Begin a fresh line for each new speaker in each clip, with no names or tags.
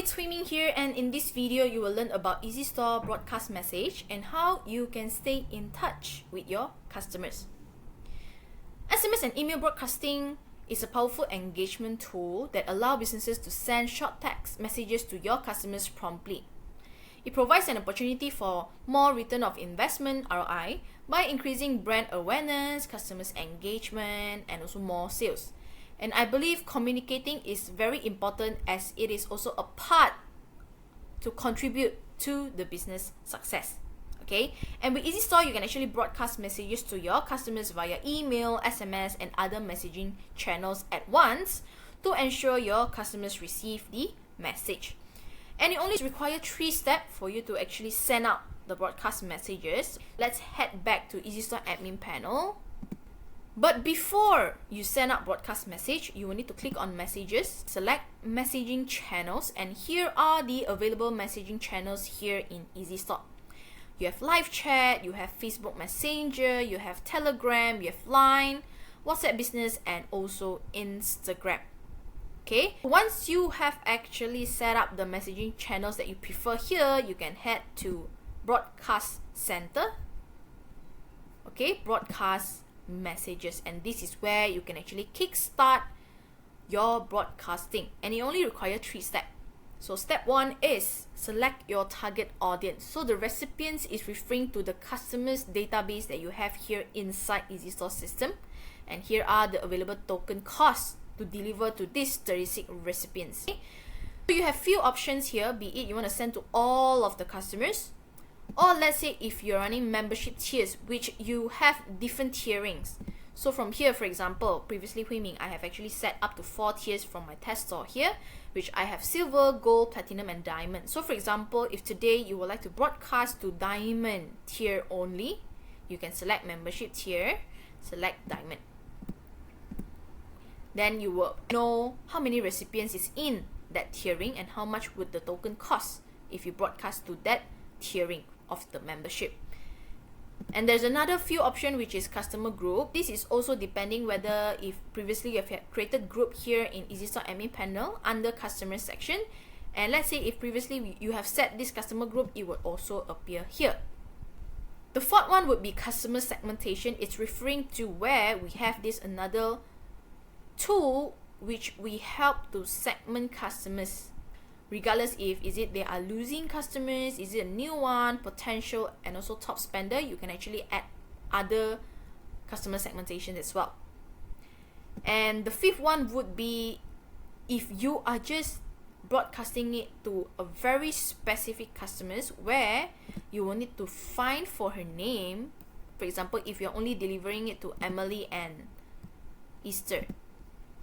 it's Hui Ming here, and in this video you will learn about EasyStore broadcast message and how you can stay in touch with your customers. SMS and email broadcasting is a powerful engagement tool that allows businesses to send short text messages to your customers promptly. It provides an opportunity for more return of investment (ROI) by increasing brand awareness, customers engagement, and also more sales. And I believe communicating is very important as it is also a part to contribute to the business success. Okay, and with EasyStore, you can actually broadcast messages to your customers via email, SMS, and other messaging channels at once to ensure your customers receive the message. And it only requires 3 steps for you to actually send out the broadcast messages. Let's head back to EasyStore admin panel. But before you send out broadcast message, you will need to click on messages, select messaging channels, and here are the available messaging channels here in EasyStore. You have live chat, you have Facebook Messenger, you have Telegram, you have Line, WhatsApp Business, and also Instagram. Okay, once you have actually set up the messaging channels that you prefer here, you can head to Broadcast Center. Okay, Broadcast Messages, and this is where you can actually kickstart your broadcasting, and it only requires 3 steps. So step 1 is select your target audience. So the recipients is referring to the customers database that you have here inside EasyStore system, and here are the available token costs to deliver to these 36 recipients. Okay? So you have few options here, be it you want to send to all of the customers, or let's say if you're running membership tiers, which you have different tierings. So from here, for example, previously Hui Ming, I have actually set up to 4 tiers from my test store here, which I have silver, gold, platinum, and diamond. So for example, if today you would like to broadcast to diamond tier only, you can select membership tier, select diamond. Then you will know how many recipients is in that tiering and how much would the token cost if you broadcast to that tiering of the membership. And there's another few option, which is customer group. This is also depending whether if previously you have created group here in EasyStore admin panel under customer section, and let's say if previously you have set this customer group, it would also appear here. The 4th one would be customer segmentation. It's referring to where we have this another tool which we help to segment customers, regardless if they are losing customers, is it a new one, potential, and also top spender. You can actually add other customer segmentation as well. And the 5th one would be if you are just broadcasting it to a very specific customers where you will need to find for her name. For example, if you're only delivering it to Emily and Easter,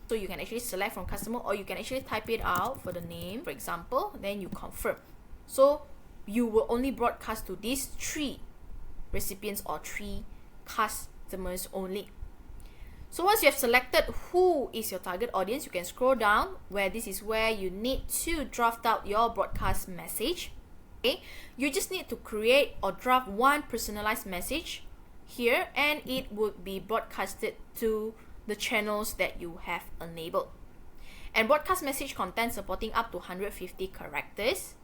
so you can actually select from customer, or you can actually type it out for the name, for example, then you confirm. So you will only broadcast to these 3 recipients or 3 customers only. So once you have selected who is your target audience, you can scroll down where this is where you need to draft out your broadcast message. Okay, you just need to create or draft one personalized message here, and it would be broadcasted to the channels that you have enabled. And broadcast message content supporting up to 150 characters.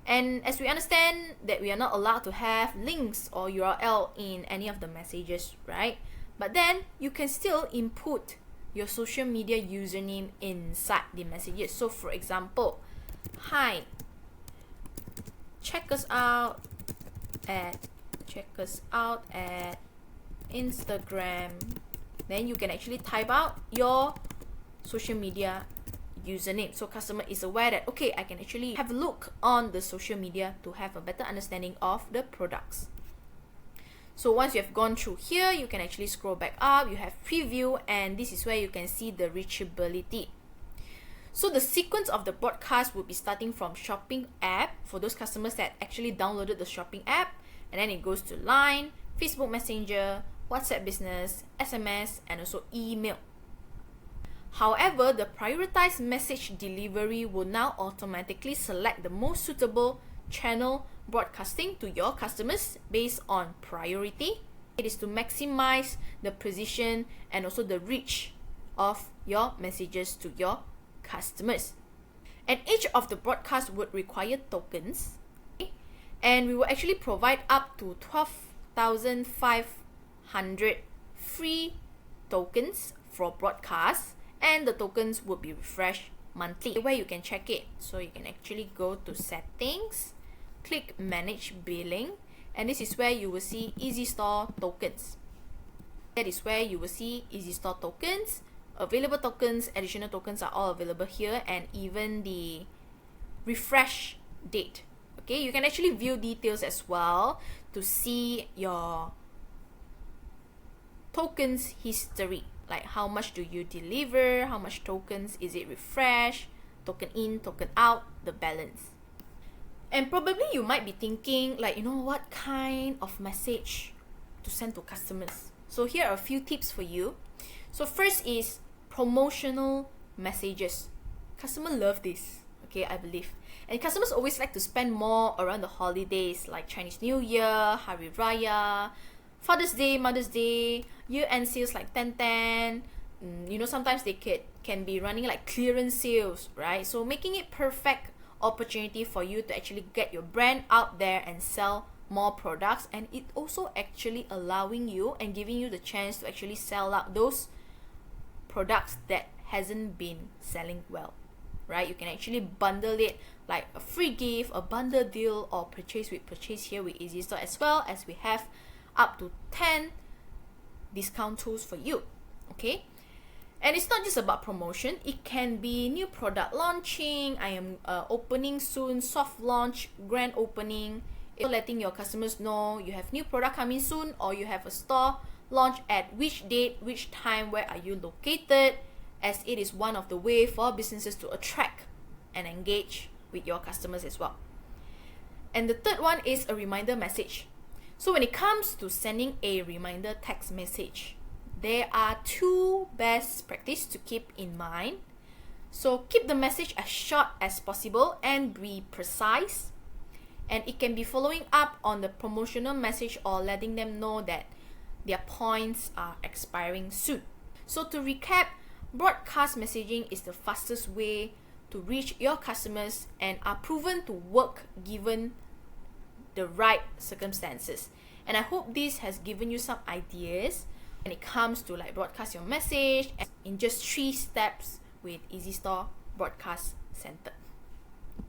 And as we understand that we are not allowed to have links or URL in any of the messages, right? But then you can still input your social media username inside the messages. So for example, hi, check us out at Instagram. Then you can actually type out your social media username, so customer is aware that okay, I can actually have a look on the social media to have a better understanding of the products. So once you have gone through here, you can actually scroll back up, you have preview, and this is where you can see the reachability. So the sequence of the broadcast would be starting from shopping app for those customers that actually downloaded the shopping app, and then it goes to Line, Facebook Messenger, WhatsApp Business, SMS, and also email. However, the prioritized message delivery will now automatically select the most suitable channel broadcasting to your customers based on priority. It is to maximize the precision and also the reach of your messages to your customers. And each of the broadcasts would require tokens, okay? And we will actually provide up to 12,500 free tokens for broadcasts, and the tokens would be refreshed monthly. Where you can check it, so you can actually go to settings, click manage billing, and this is where you will see EasyStore tokens. That is where you will see EasyStore tokens, available tokens, additional tokens are all available here, and even the refresh date. Okay, you can actually view details as well to see your tokens history, like how much do you deliver, how much tokens is it refresh, token in, token out, the balance. And probably you might be thinking, like, what kind of message to send to customers. So here are a few tips for you. So first is promotional messages. Customers love this, okay, I believe. And customers always like to spend more around the holidays, like Chinese New Year, Hari Raya, Father's Day, Mother's Day, year-end sales like 10/10. Sometimes they can be running like clearance sales, right? So making it perfect opportunity for you to actually get your brand out there and sell more products, and it also actually allowing you and giving you the chance to actually sell out those products that hasn't been selling well, right? You can actually bundle it like a free gift, a bundle deal, or purchase with purchase here with EasyStore, as well as we have up to 10 discount tools for you, okay? And it's not just about promotion, it can be new product launching, I am opening soon, soft launch, grand opening, letting your customers know you have new product coming soon, or you have a store launch at which date, which time, where are you located, as it is one of the way for businesses to attract and engage with your customers as well. And the third one is a reminder message. So when it comes to sending a reminder text message, there are two best practices to keep in mind. So keep the message as short as possible and be precise. And it can be following up on the promotional message or letting them know that their points are expiring soon. So to recap, broadcast messaging is the fastest way to reach your customers and are proven to work given the right circumstances. And I hope this has given you some ideas when it comes to like broadcast your message in just 3 steps with EasyStore Broadcast Center.